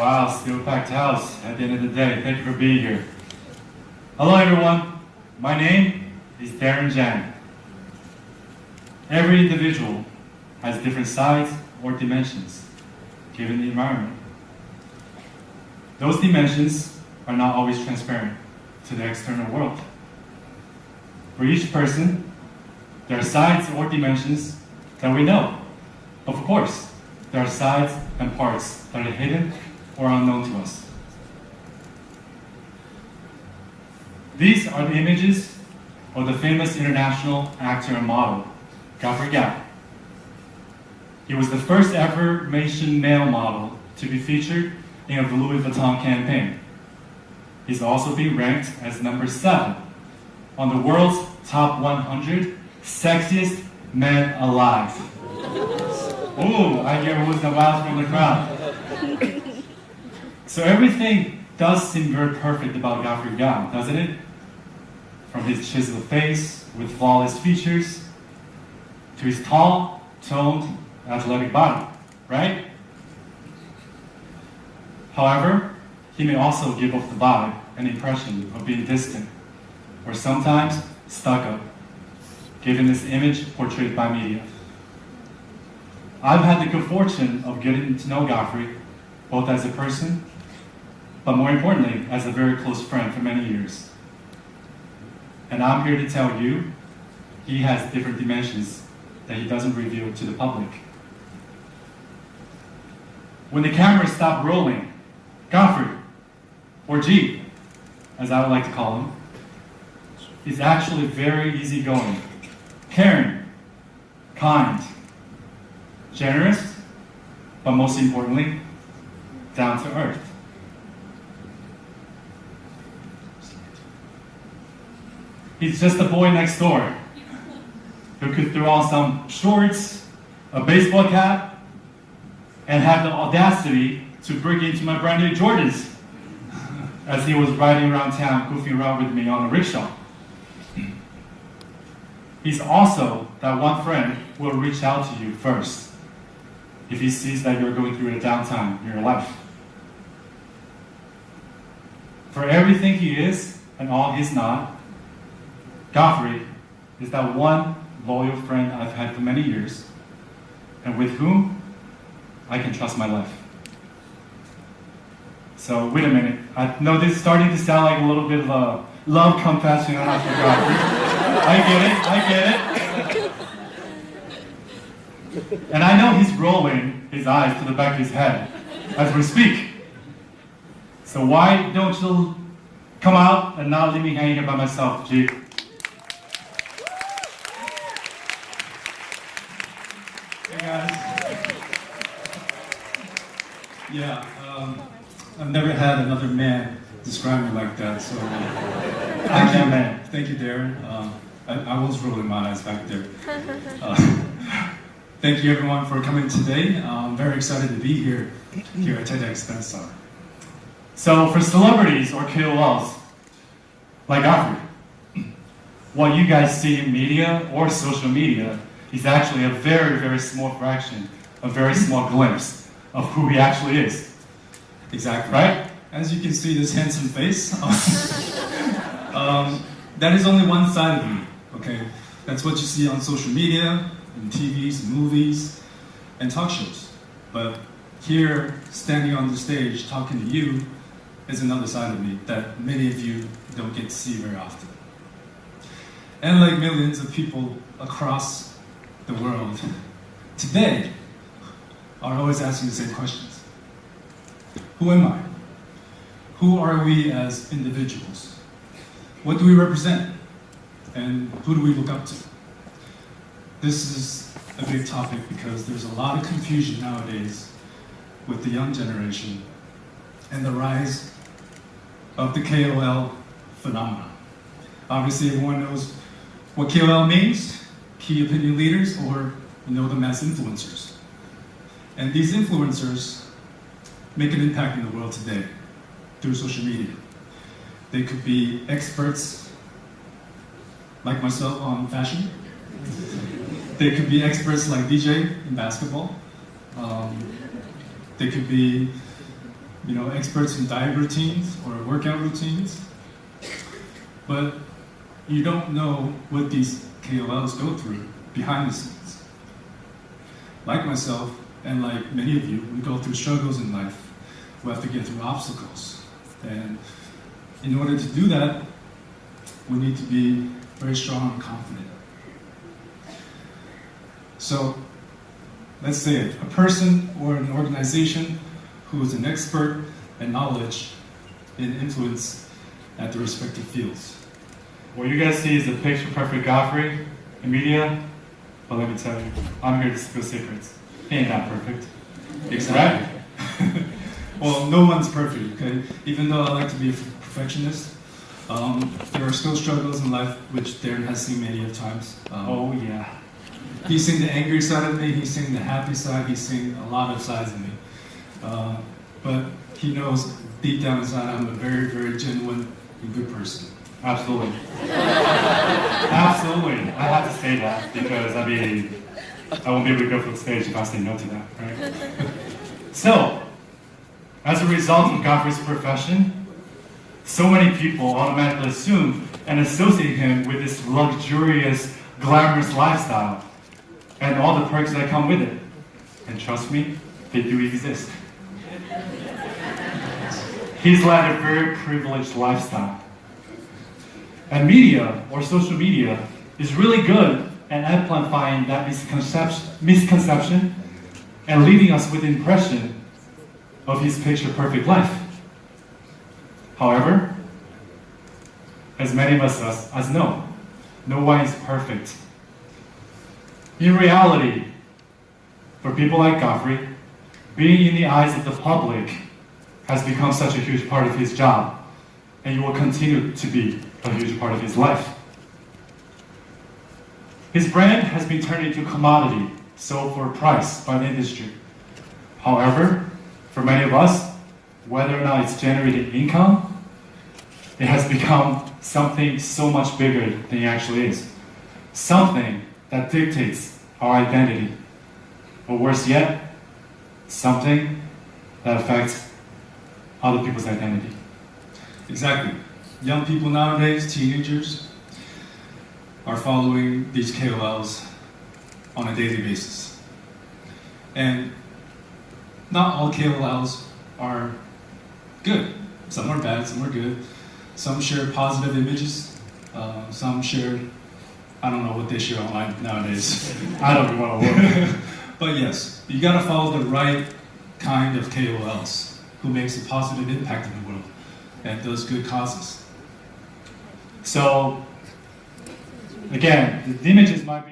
Wow, still packed house at the end of the day. Thank you for being here. Hello everyone, my name is Darren Jiang. Every individual has different sides or dimensions given the environment. Those dimensions are not always transparent to the external world. For each person, there are sides or dimensions that we know. Of course, there are sides and parts that are hidden or unknown to us. These are the images of the famous international actor and model, Godfrey Gao. He was the first ever Asian male model to be featured in a Louis Vuitton campaign. He's also been ranked as number 7 on the world's top 100 sexiest men alive. Ooh, I hear who's the wows from the crowd. So everything does seem very perfect about Godfrey Gao, doesn't it? From his chiseled face with flawless features to his tall, toned, athletic body, right? However, he may also give off the vibe and impression of being distant, or sometimes stuck up, given this image portrayed by media. I've had the good fortune of getting to know Godfrey, both as a person, but more importantly, as a very close friend for many years. And I'm here to tell you, he has different dimensions that he doesn't reveal to the public. When the camera stopped rolling, Godfrey, or G, as I would like to call him, is actually very easygoing, caring, kind, generous, but most importantly, down to earth. He's just a boy next door who could throw on some shorts, a baseball cap, and have the audacity to break into my brand new Jordans as he was riding around town, goofing around with me on a rickshaw. He's also that one friend who will reach out to you first if he sees that you're going through a downtime in your life. For everything he is and all he's not, Godfrey is that one loyal friend I've had for many years and with whom I can trust my life. So wait a minute, I know this is starting to sound like a little bit of a love confession for Godfrey. I get it. And I know he's rolling his eyes to the back of his head as we speak. So why don't you come out and not leave me hanging here by myself, G? Hey guys. Yeah, I've never had another man describe me like that, so thank you, Darren. I was rolling my eyes back there. Thank you everyone for coming today. I'm very excited to be here at TEDxBangsar. So for celebrities or KOLs like Godfrey, what you guys see in media or social media is actually a very, very small fraction, a very small glimpse of who he actually is. Exactly. Right? As you can see this handsome face, that is only one side of me, okay? That's what you see on social media, in TVs, movies, and talk shows. But here, standing on the stage, talking to you, is another side of me that many of you don't get to see very often. And like millions of people across the world, today, are always asking the same questions. Who am I? Who are we as individuals? What do we represent? And who do we look up to? This is a big topic because there's a lot of confusion nowadays with the young generation and the rise of the KOL phenomenon. Obviously, everyone knows what KOL means, key opinion leaders, or you know them as influencers. And these influencers make an impact in the world today through social media. They could be experts like myself on fashion. They could be experts like DJ in basketball. They could be experts in diet routines or workout routines. But you don't know what these KOLs go through behind the scenes. Like myself, and like many of you, we go through struggles in life. We have to get through obstacles. And in order to do that, we need to be very strong and confident. So, let's say it, a person or an organization who is an expert and knowledge and influence at the respective fields. What you guys see is a picture-perfect Godfrey in media, but let me tell you, I'm here to spill secrets. He ain't that perfect. Exactly. Well, no one's perfect, okay? Even though I like to be a perfectionist, there are still struggles in life, which Darren has seen many of times. Oh yeah. He's seen the angry side of me, he's seen the happy side, he's seen a lot of sides of me. But he knows deep down inside I'm a very, very genuine and good person. Absolutely. Absolutely. I have to say that because, I won't be able to go for the stage if I say no to that, right? So, as a result of Godfrey's profession, so many people automatically assume and associate him with this luxurious, glamorous lifestyle and all the perks that come with it. And trust me, they do exist. He's led a very privileged lifestyle. And media, or social media, is really good at amplifying that misconception and leaving us with the impression of his picture-perfect life. However, as many of us know, no one is perfect. In reality, for people like Godfrey, being in the eyes of the public has become such a huge part of his job, and it will continue to be a huge part of his life. His brand has been turned into a commodity, sold for a price by the industry. However, for many of us, whether or not it's generating income, it has become something so much bigger than it actually is. Something that dictates our identity. Or worse yet, something that affects other people's identity. Exactly. Young people nowadays, teenagers, are following these KOLs on a daily basis. And not all KOLs are good. Some are bad, some are good. Some share positive images. Some share, I don't know what they share online nowadays. I don't even want to look. But yes, you gotta follow the right kind of KOLs who makes a positive impact in the world and does good causes. So, again, the images might be